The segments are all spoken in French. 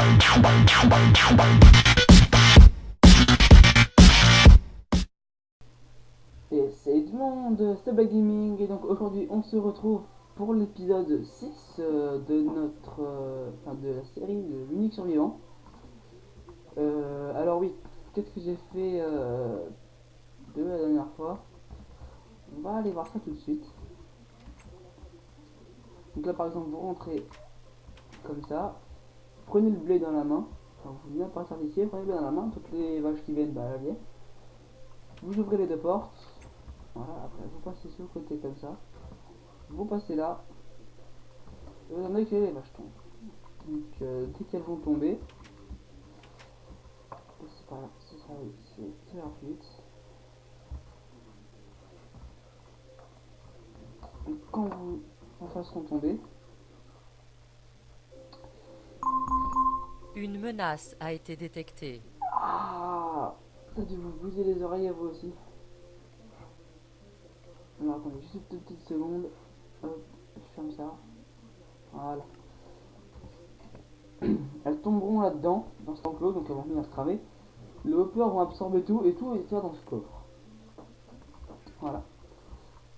Et salut tout le monde, c'est Black Gaming et donc aujourd'hui on se retrouve pour l'épisode 6 de notre de la série de l'unique survivant. Alors oui, qu'est-ce que j'ai fait de la dernière fois? On va aller voir ça tout de suite. Donc là par exemple vous rentrez comme ça, prenez le blé dans la main, enfin, vous venez à partir d'ici, prenez le blé dans la main, toutes les vaches qui viennent, bah elles viennent. Vous ouvrez les deux portes, voilà, après vous passez sur le côté comme ça, vous passez là, et vous attendez que les vaches tombent. Donc dès qu'elles vont tomber, c'est pas là, c'est ça, oui, c'est la fuite. Donc quand vous en seront tomber, Une menace a été détectée. ah, ça a dû vous bouger les oreilles à vous aussi. Alors attendez juste une petite seconde, hop, je ferme ça, voilà. Elles tomberont là-dedans, dans cet enclos, donc elles vont venir se cramer. Les hoppers vont absorber tout et tout est dans ce coffre. Voilà.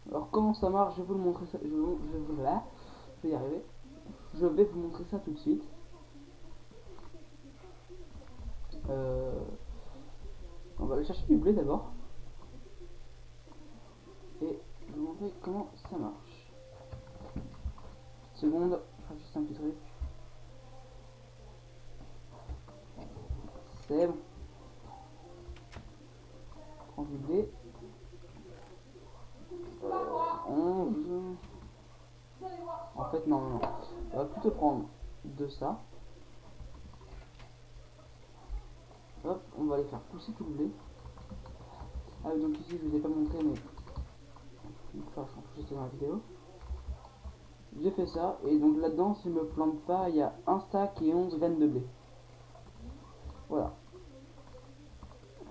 Alors comment ça marche, je vais vous le montrer ça, je vais y arriver. Je vais vous montrer ça tout de suite. On va aller chercher du blé d'abord. Et je vais vous montrer comment ça marche. Petite seconde, je ferai juste un petit truc. C'est bon. Prends du blé. 11. En fait, non, non, non. On va plutôt prendre de ça. Hop, on va aller faire pousser tout le blé. Ah oui, donc ici, je vous ai pas montré, mais une fois, je pense que j'étais dans la vidéo. J'ai fait ça, et donc là-dedans, si je me plante pas, il y a un stack et 11 graines de blé. Voilà.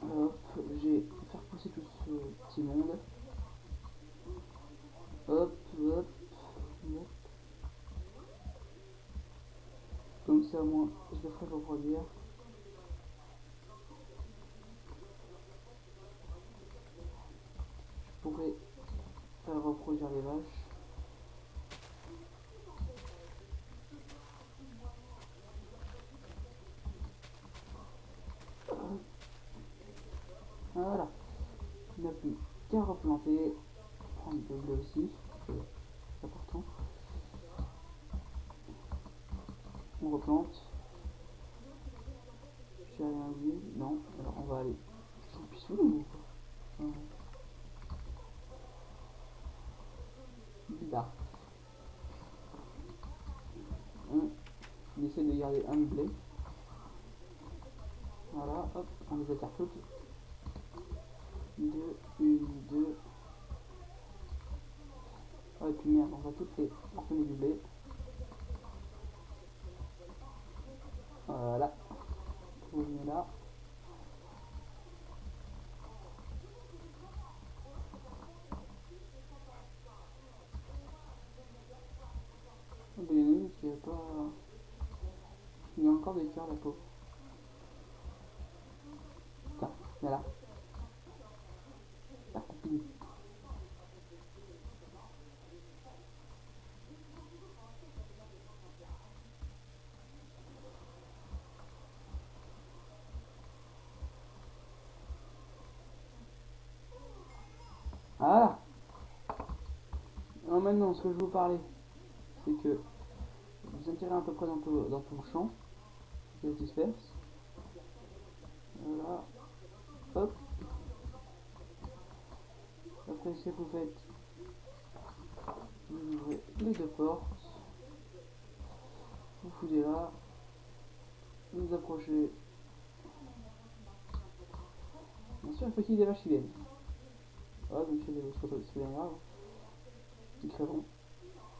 Hop, je vais faire pousser tout ce petit monde. Hop, hop, hop. Comme ça, moi, je le ferai reproduire. Je pourrais faire reproduire les vaches. Voilà. Il n'y a plus qu'à replanter. Prendre le blé aussi, c'est important. On replante. J'ai rien vu, non. Alors on va aller. J'en puis sous ou quoi? Bizarre. On essaie de garder un blé. Voilà, hop, on les attire toutes. Deux, une, deux. Ah et puis merde, on va toutes les redonner du blé. Voilà. Vous venez là. Oh, ben, il y en a une qui a pas. Il y a encore des cœurs la peau. Tiens, voilà. La copine. Voilà. Alors maintenant, ce que je vous parlais, c'est que vous attirez à peu près dans tout le champ. Il se disperse. Voilà. Hop. Après, ce que vous faites, vous ouvrez les deux portes. Vous foutez là. Vous approchez. Bien sûr, il faut qu'il y ait des vaches qui viennent. Voilà, donc c'est bien grave. Ils crèveront.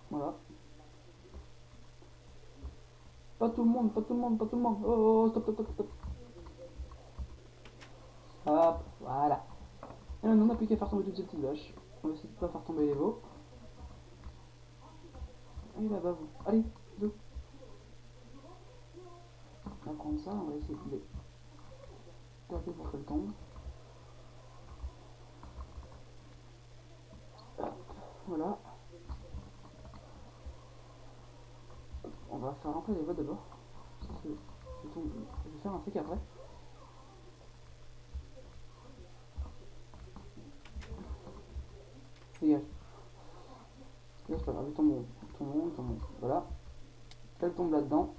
Voilà. Pas tout le monde, pas tout le monde, pas tout le monde. Oh, oh, oh, stop, stop, stop, stop. Hop, voilà. Et maintenant, on n'a plus qu'à faire tomber toutes ces petites vaches. On va essayer de pas faire tomber les veaux. Et là-bas, vous. Allez, deux. On va prendre ça, on va essayer de les taper pour qu'elles tombent. Hop, voilà. On va faire rentrer les voies d'abord. Parce que je vais faire un truc après. Dégage. Là, c'est pas grave, tombons. Voilà. Elle tombe là-dedans.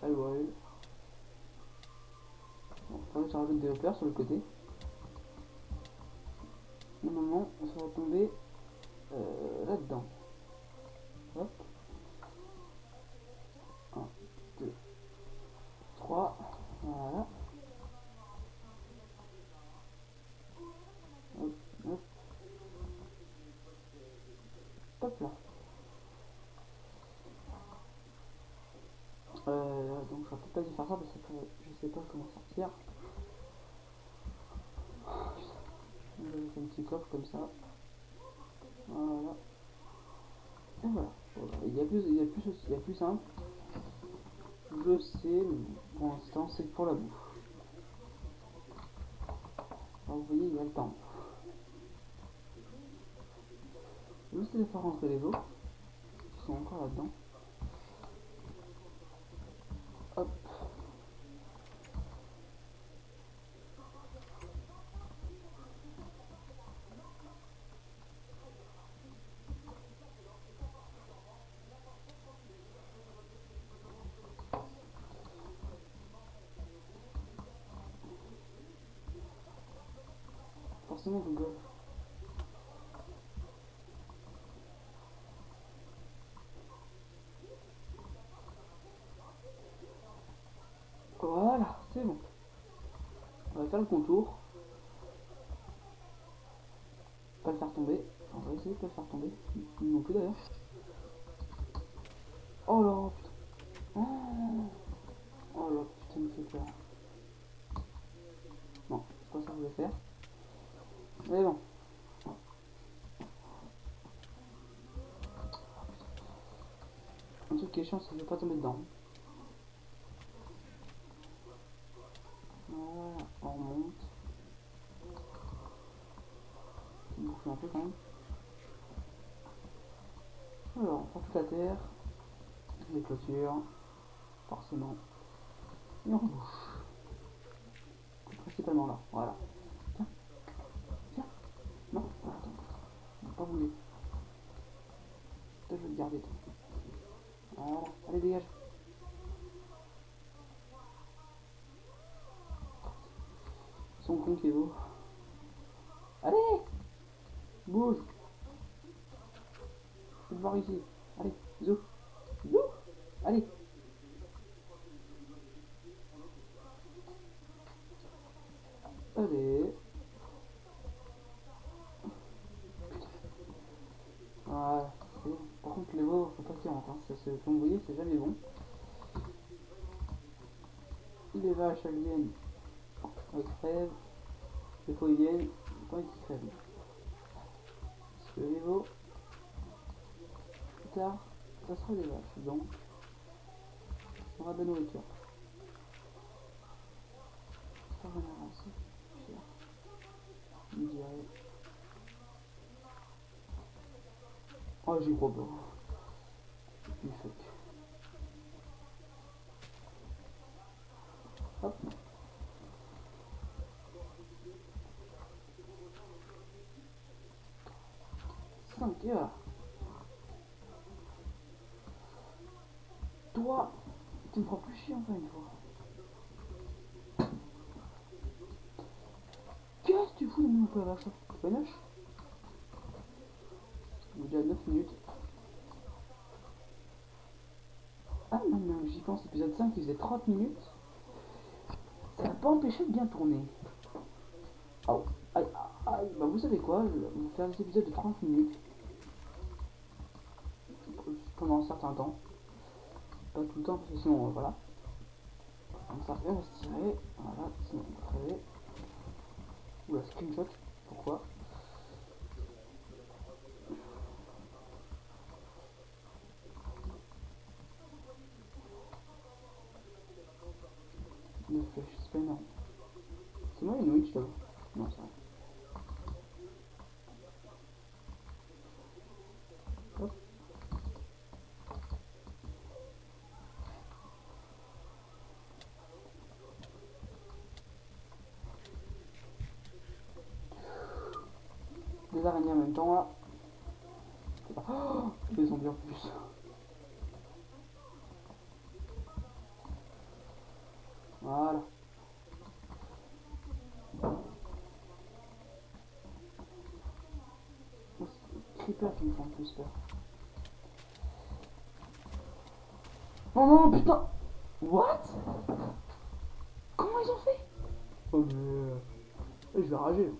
Elle brûle. Bon, après, ça rajoute des hauteurs sur le côté. Normalement, ça va tomber là-dedans. Hop. 1, 2, 3. Voilà. Hop, hop. Hop là. Donc j'aurais peut-être pas dû faire ça parce que je sais pas comment sortir. Je vais faire un petit coffre comme ça. Voilà. Et voilà. Voilà. Il y a plus simple. Je sais, mais pour l'instant c'est pour la bouffe. Alors, vous voyez, il y a le temps. Juste de faire rentrer les os qui sont encore là-dedans. Hop. Forcément Google. Voilà, c'est bon. On va faire le contour. Pas le faire tomber. On va essayer de pas le faire tomber. Non plus d'ailleurs. Oh là, putain. Oh là, putain, il me fait peur. Non, c'est pas ça que je voulais faire. Mais bon. Un truc qui est chiant, c'est que je vais pas tomber dedans. Voilà, on remonte. On bouge un peu quand même. Alors, on prend toute la terre. Les clôtures. Forcément. Et on rebouche. Principalement là, voilà. Tiens, tiens. Non, attends. On va pas bouger. Toi, je vais te garder, toi. Voilà, allez, dégage. Son con qui est beau. Allez, bouge. Je vais te voir ici. Allez, zou. Zou. Allez. Allez. Voilà. Par contre, les veaux, faut pas qu'ils rentrent. Hein. Comme vous voyez, c'est jamais bon. Les vaches, elles viennent. Elles crèvent. Les veaux, ils viennent. Pas qu'ils crèvent. Parce que les veaux, plus tard, ça sera des vaches. Donc, on aura de la nourriture. Pas vraiment assez. Cher. On dirait. Oh, j'y crois pas. Du fuck. Hop. 5, et voilà. Toi, tu me feras plus chier enfin une fois. Qu'est-ce que tu fous de mon peu avec ça? C'est pas moche? On est déjà à 9 minutes. Ah non, mais j'y pense, épisode 5 il faisait 30 minutes. Ça n'a pas empêché de bien tourner. Oh, aïe, aïe, bah vous savez quoi, je vais vous faire des épisodes de 30 minutes. Pendant un certain temps. Pas tout le temps, parce que sinon, voilà. Donc ça va se tirer, voilà, sinon on va crever. Oula, screenshot, pourquoi? je t'avoue. Non, ça va. Hop. Des araignées en même temps là. C'est pas... Oh, des zombies en plus. Voilà. Oh, c'est les creepers qui me font le plus peur. Oh non, putain. What? Comment ils ont fait? Oh mais... Je vais rager.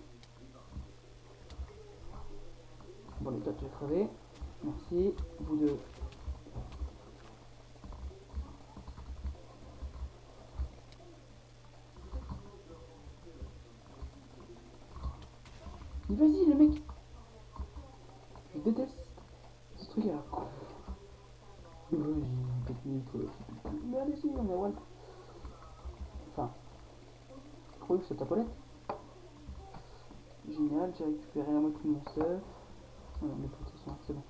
Bon, les toi tu vas crever. Merci. Vous deux. Mais vas-y, le mec. Je déteste ce truc là. Vas-y, technique. Mais allez-y, on est one. Enfin, croyez que c'est ta palette. Génial, j'ai récupéré la moitié de mon stuff. Voilà, mes potes sont là, c'est bon.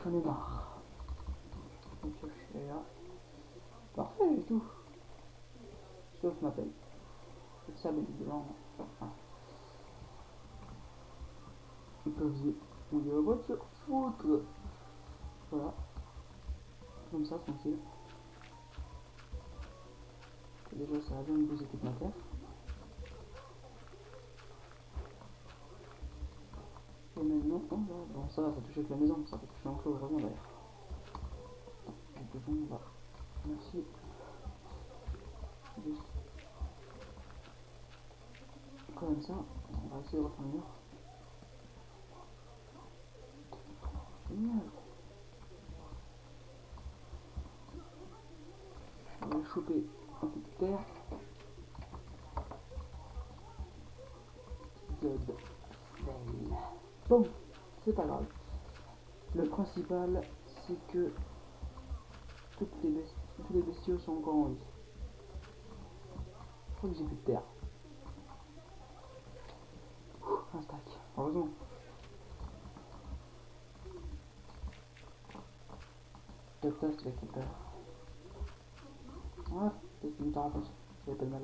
J'en ai marre. Les pioches, elle est là. Parfait, j'ai tout. Sauf ma pelle. C'est ça, bien évidemment. Enfin, ils peuvent dire, on va se foutre. Voilà. Comme ça, tranquille. Déjà, ça va bien me bouger toute ma terre. Et maintenant, oh, bon, ça va, ça touche avec la maison. Ça va toucher l'enclos, heureusement d'ailleurs. Attends, on va. Merci. Juste comme ça, on va essayer de refaire le mur. Génial. On va choper un peu de terre. God. Bon, c'est pas grave. Le principal, c'est que tous les bestiaux sont encore en vie. Je crois que j'ai plus de terre. Un stack, heureusement. Docteur, tu récupères. Ouais, peut-être une temps en plus. Ça pas de mal.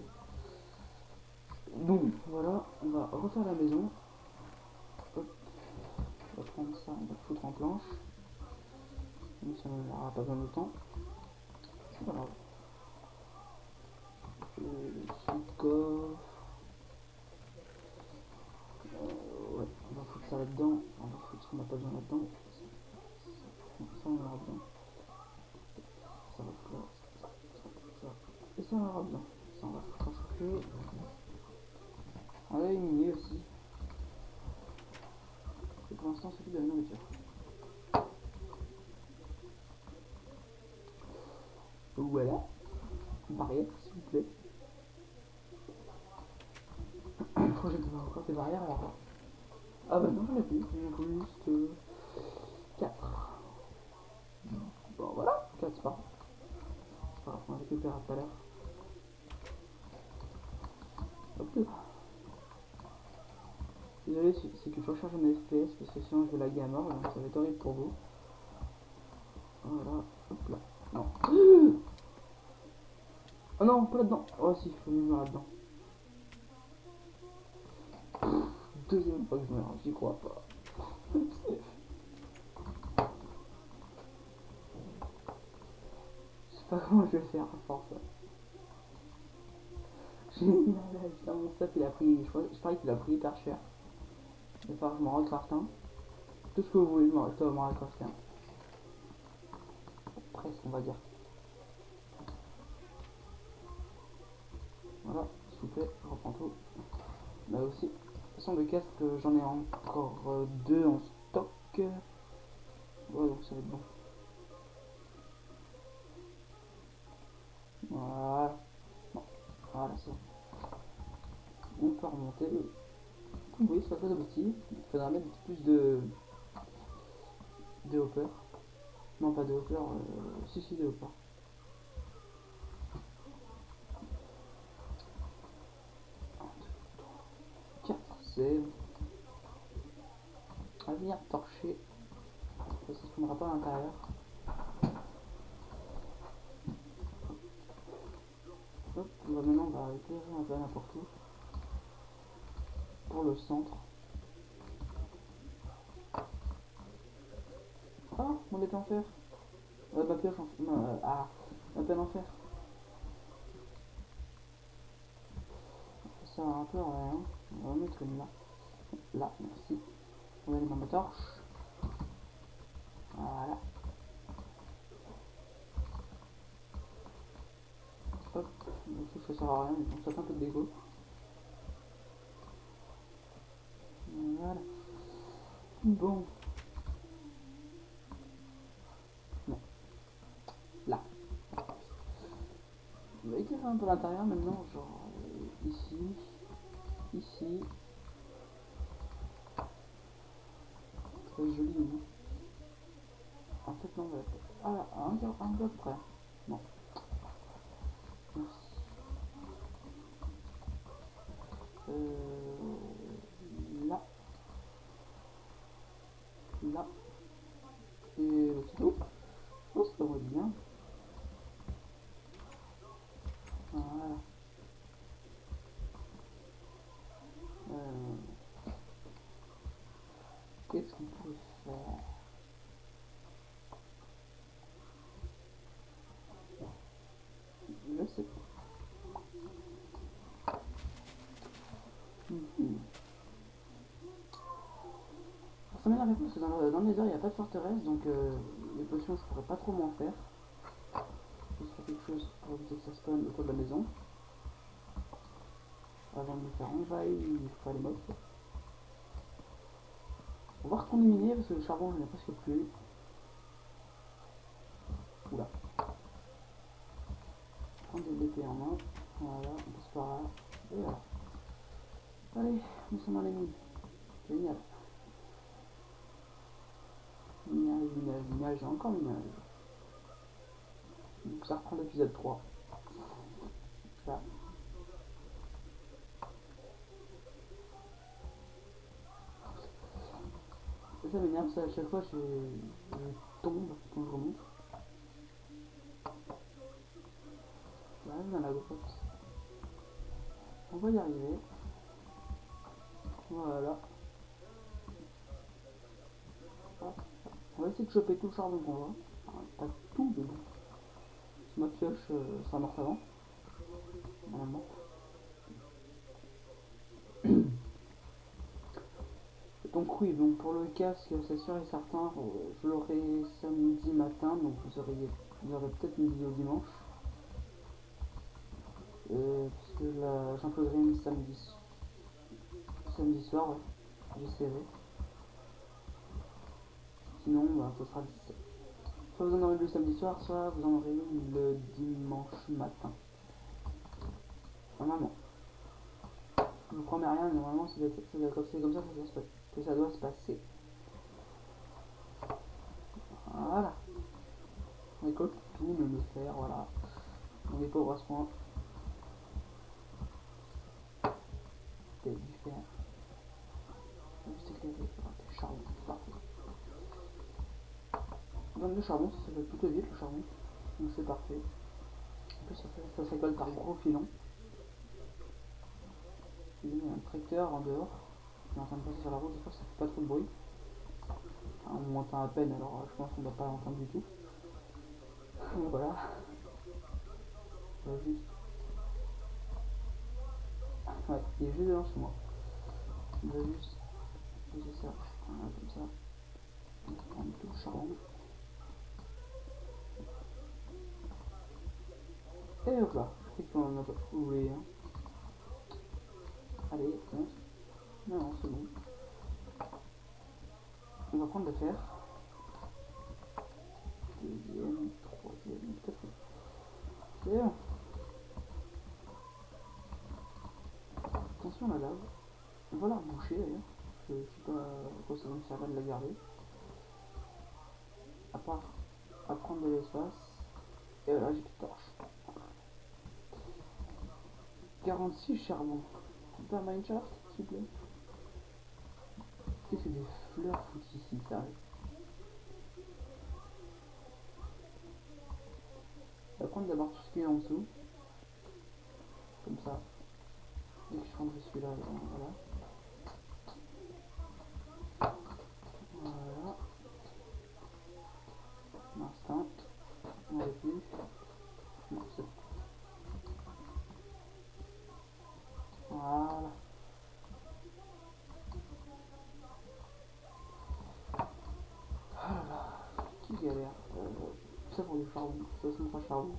Donc, voilà, on va refaire la maison. Hop. On va prendre ça, on va le foutre en planche. Donc ça n'aura pas besoin de temps. C'est pas grave. Suite coffre. Ouais, on va foutre ça là-dedans. On va foutre ce qu'on n'a pas besoin là-dedans. Ça, on en aura besoin. Ça va foutre là. Ça. Et ça, on en aura besoin. Ça, on va foutre un chauffeur. On a une mini aussi. Et pour l'instant, c'est plus de la nourriture. Donc voilà. Barrière, s'il vous plaît. Je crois que je vais encore des barrières alors. Ah bah non, j'en ai plus. Il en faut juste 4. Bon voilà, 4 c'est pas grave. C'est pas grave, on récupérera tout à l'heure. Hop là. Désolé, c'est que je recharge mes FPS parce que sinon je vais laguer à mort, donc ça va être horrible pour vous. Voilà, hop là. Non. Oh non, pas là-dedans. Oh si, il faut mieux me là-dedans. Deuxième fois que je meurs, j'y crois pas. Je sais pas comment je vais faire à force. Génial, putain, mon stuff il a pris, je parie qu'il a pris hyper cher. Il va falloir que je m'en recraft un. Tout ce que vous voulez, je dois m'en recrafter un. Presque, on va dire. Voilà, s'il vous plaît, je reprends tout. Là aussi, de toute façon, de casque, j'en ai encore 2 en stock. Ouais, donc ça va être bon. Voilà. Bon, voilà, c'est bon. On peut remonter. Comme vous voyez, c'est pas très abouti. Il faudra mettre plus de hopper. Non, pas de hopper, si, de hopper. sais. On va venir torcher. Ça se tournera pas à l'intérieur. Hop, maintenant on va éclairer un peu n'importe où. Pour le centre. Ah, mon épée en fer. Ma pioche en fer. Ma pelle en fer. Ça sert un peu à rien. On va en mettre une là. Là, merci. On va aller dans ma torche. Voilà. Hop. Donc ça sert à rien, mais bon, ça fait un peu de dégo. Voilà. Bon. Non. Là. On va éclairer un peu l'intérieur maintenant, genre ici, ici. Très joli, non? En fait, non, on va être un bloc près. Non. Merci. Là. Là. Et c'est tout. Oh, ça va bien. Voilà. Qu'est-ce qu'on pourrait faire? Je sais pas. Ça m'énerve parce que dans le Nether il n'y a pas de forteresse, donc les potions je pourrais pas trop m'en faire. Je vais faire quelque chose pour éviter que ça spawn autour de la maison. Avant de me faire envahir par les mobs. On va retourner miner parce que le charbon je n'ai presque plus. Oula. Prendre l'épée en main. Voilà, on passe par là. Et voilà. Allez, nous sommes dans les mines. Génial. Minage, et encore minage. Donc ça reprend l'épisode 3. Là. Ça m'énerve, ça à chaque fois je tombe quand je remonte. J'arrive dans la grotte. On va y arriver. Voilà. On va essayer de choper tout le charbon qu'on voit. Pas tout, mais bon. Si ma pioche sera morte avant. Normalement. Donc oui, donc pour le casque, c'est sûr et certain, je l'aurai samedi matin, donc vous aurez peut-être une vidéo dimanche. Parce que là, j'emploierai une samedi soir, ouais. J'essaierai. Sinon, bah, ça sera soit vous en aurez une le samedi soir, soit vous en aurez une le dimanche matin. Normalement. Je vous promets rien, mais normalement, c'est comme ça que ça doit se passer. Voilà. On récolte tout, même le fer, voilà. On est pauvre à ce point. Du fer. Juste éclairé, du charbon, c'est parfait. Même le charbon, ça va plutôt vite le charbon. Donc c'est parfait. En plus, ça se récolte par gros filon. Il y a un tracteur en dehors qui est en train de passer sur la route, j'espère que ça fait pas trop de bruit. Enfin, on m'entend à peine, alors je pense qu'on ne va pas l'entendre du tout. Voilà. Juste. Ouais, il est juste devant chez moi. On va juste poser ça, voilà, comme ça. On va prendre tout le charbon. Et hop là, je crois qu'on en a pas oublié. Hein. Allez, commence. Non, c'est bon. On va prendre le fer. Deuxième, troisième, quatrième. C'est bon. Attention à la lave. On va la reboucher d'ailleurs. Je sais pas à quoi ça va me servir de la garder. À part à prendre de l'espace. Et voilà, j'ai plus de torche. 46 charbon. Pas Minecraft, s'il vous plaît. Qu'est-ce que des fleurs foutent ici, sérieux? On va prendre d'abord tout ce qui est en dessous. Comme ça. Dès que je prendrai celui-là, voilà. Voilà. L'instant. On n'avait plus. Non, c'est bon. Voilà. Ah là là. Qui galère. Ça pour du charbon. Ça me fera charbon.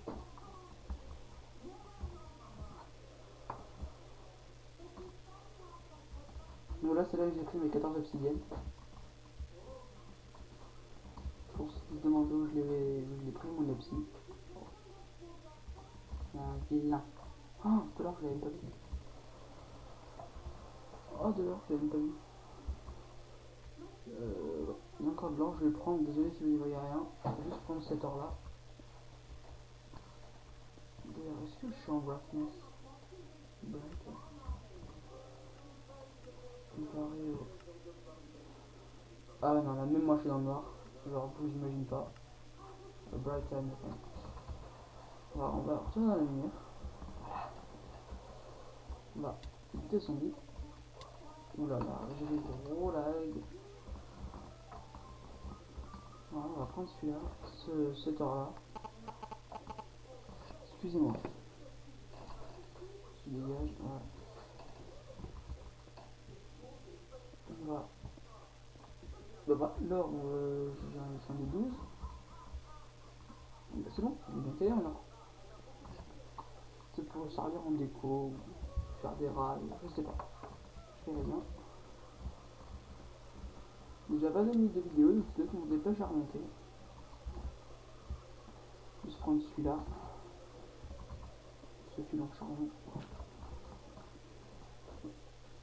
Donc là, c'est là que j'ai pris mes 14 obsidiennes. Pour ceux qui se demandent où je l'ai pris, mon obsi. C'est un vilain. Ah, de l'or, je l'avais même pas vu. Oh, de l'or, je l'avais même pas vu. Il y a encore de l'or, je vais le prendre. Désolé si vous n'y voyez rien. Je vais juste prendre cet or là. D'ailleurs, est-ce que je suis en brightness? Bright. Comparé au... Ah non, là, même moi je suis dans le noir. Genre, vous j'imagine pas. Bright time. Voilà, on va retourner dans la lumière. On va descendre. Oula là, j'ai des gros lags. Voilà, on va prendre celui-là, cet or là. Excusez-moi. Je dégage, voilà. Voilà. Bah, l'or, j'en ai 12. Bah, c'est bon, on est bien calé en or. C'est pour servir en déco, faire des rails, je sais pas. Je verrai bien. Déjà pas de minutes de vidéo, donc peut-être qu'on vous dépêche à remonter. Juste prendre celui-là. Ce filon charbon.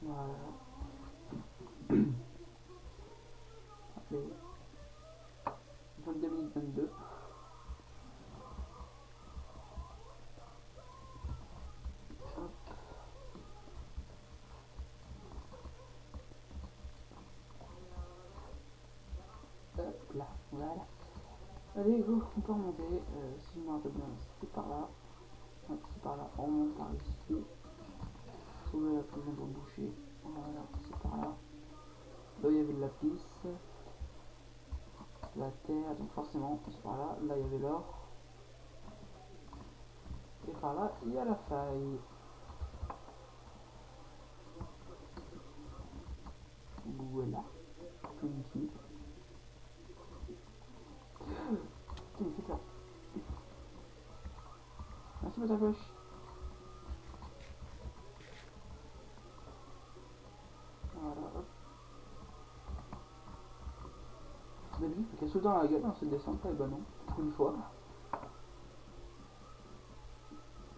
Voilà. Allez. 22 minutes 22. Hop. Hop là, voilà. Allez, go, on peut remonter. Si je me rappelle bien, c'était par là. Ouais, c'est par là. On remonte par ici. Trouver la prison pour boucher. Voilà, c'est par là. Là, il y avait de la pisse. La terre, donc forcément, c'est par là. Là, il y avait l'or. Et par là, il y a la faille. Voilà. Tout ici. Putain, il fait peur. Merci pour ta cloche. Voilà, hop. D'habitude, il faut qu'elle saute dans la gueule dans cette descente là, et bah non, pour une fois.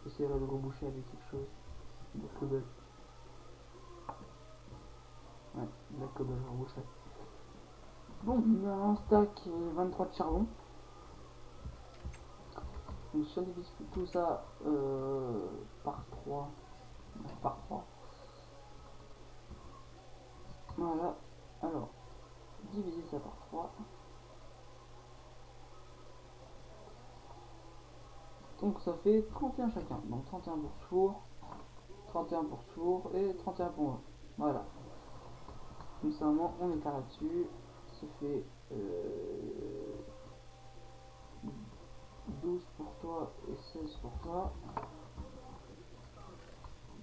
J'essaierai de reboucher avec quelque chose. De cobble. Ouais, de la cobble, je reboucherai. Bon, on a un stack 23 de charbon. Donc si on divise tout ça par 3. Par 3. Voilà. Alors, diviser ça par 3. Donc ça fait 31 chacun. Donc 31 pour ce four, 31 pour ce four et 31 pour moi. Voilà. Comme ça, on est là-dessus. Ça fait 12 pour toi et 16 pour toi.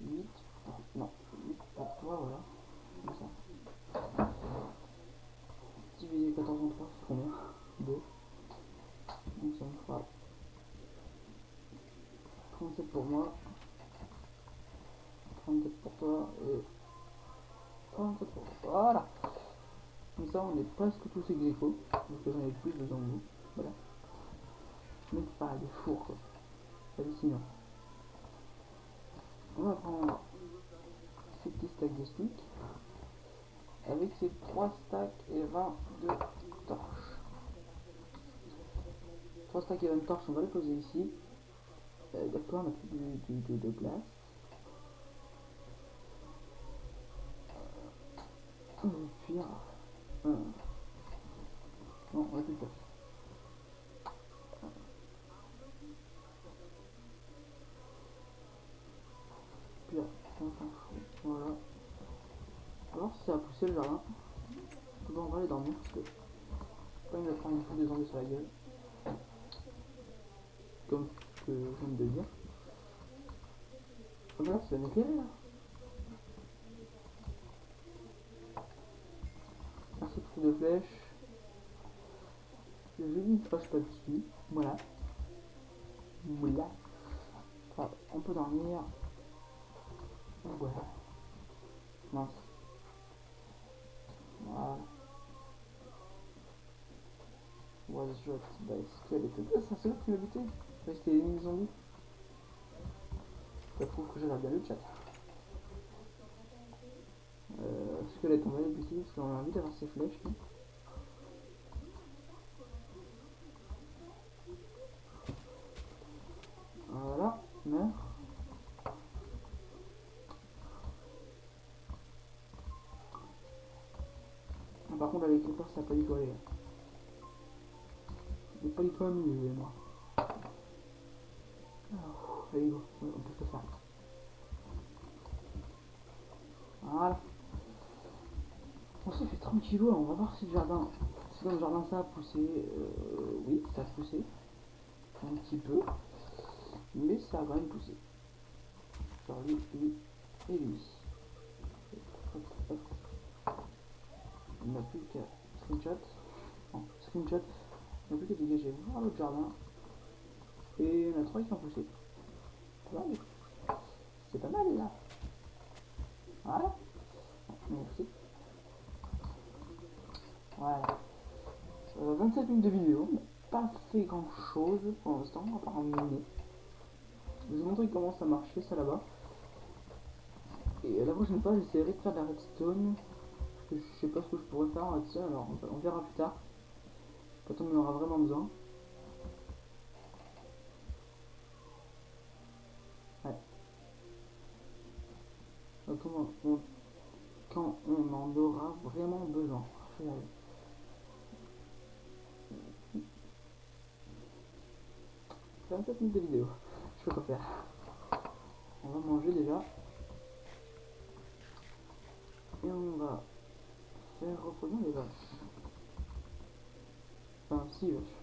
8 pour... Non, 8 pour toi, voilà. Comme ça. Diviser 14 en 3, c'est combien? 2. Donc ça me fera 37 pour moi. 37 pour toi et 37 pour toi. Voilà. Comme ça, on est presque tous ex aequo, parce que j'en ai plus besoin de vous. Voilà. Même qui parle de four, quoi. Hallucinant. On va prendre ces petits stacks de stick avec ces 3 stacks et 20 de torches. 3 stacks et 20 de torches, on va les poser ici. D'accord, on a plus de place. Cuir. Non, on a plus de flèche. Puis, voilà. Alors, si ça a poussé le jardin, bon, on va aller dormir parce que pas une prendre une fois des zombies sur la gueule. Comme ce que je viens de dire. Regarde, c'est bien éclairé là. Merci pour de flèches. Je ne crache pas dessus. Voilà. Voilà. Enfin, on peut dormir. Voilà. Mince. Voilà. Was shot by skeleton. Ah, c'est un seul qui m'a buté. C'était une zombie. Ça prouve que je regarde bien le chat. Squelette, on va les buter parce qu'on a envie d'avoir ses flèches. Lui. Voilà, meurs. Ah, par contre, avec Creeper, ça n'a pas du tout allé. Il n'est pas du tout amusé, moi. Alors, allez, go, on peut se faire. Voilà. On se fait tranquillou, on va voir si le jardin. Si le jardin ça a poussé. Oui, ça a poussé. Un petit peu. Mais ça a quand même poussé. Genre lui et lui. On n'a plus qu'à screenshot. Non, screenshot. On n'a plus qu'à dégager voir l'autre jardin. Et on a 3 qui ont poussé. C'est pas mal là. Voilà. Merci. Voilà. 27 minutes de vidéo. On n'a pas fait grand chose pour l'instant, à part un miner. Je vais vous montrer comment ça marchait ça là-bas. Et la prochaine fois, j'essaierai de faire de la redstone. Parce que je sais pas ce que je pourrais faire avec ça, alors on verra plus tard. Quand on en aura vraiment besoin. Ouais. Quand on en aura vraiment besoin. 27 minutes de vidéo. Je peux pas faire. On va manger déjà. Et on va faire reproduire les vaches. Enfin, 6 vaches.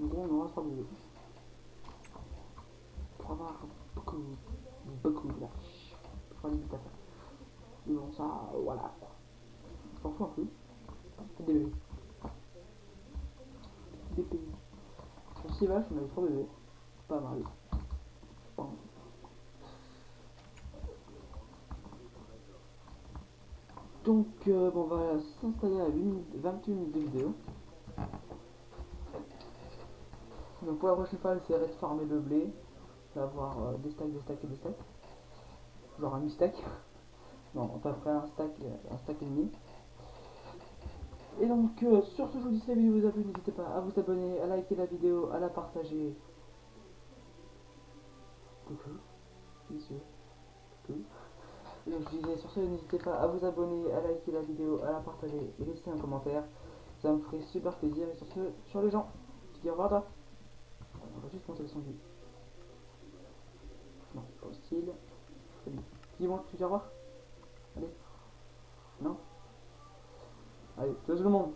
En gros, on aura 3 bébés. Pour avoir beaucoup de vaches. Pour aller vite à faire. Mais bon, ça, voilà. Je m'en fous un peu. Des bébés. Des bébés. Pour 6 vaches, on a eu 3 bébés. Pas mal. Bon. Donc, on va s'installer à 28 minutes de vidéo. Donc, pour la prochaine fois, j'essaierai de farmer le blé. D'avoir des stacks, des stacks et des stacks. Genre un mi-stack. Non, à peu près un stack et demi. Et donc, sur ce, je vous dis si la vidéo vous a plu, n'hésitez pas à vous abonner, à liker la vidéo, à la partager. Coucou, monsieur. Coucou. Et donc, je disais, sur ce, n'hésitez pas à vous abonner, à liker la vidéo, à la partager et laisser un commentaire. Ça me ferait super plaisir. Et sur ce, sur les gens, je dis au revoir à toi. On va juste monter le son du. Non, pas hostile. Salut. Dis-moi, tu dis au revoir. Allez. Non. Allez, tout le monde.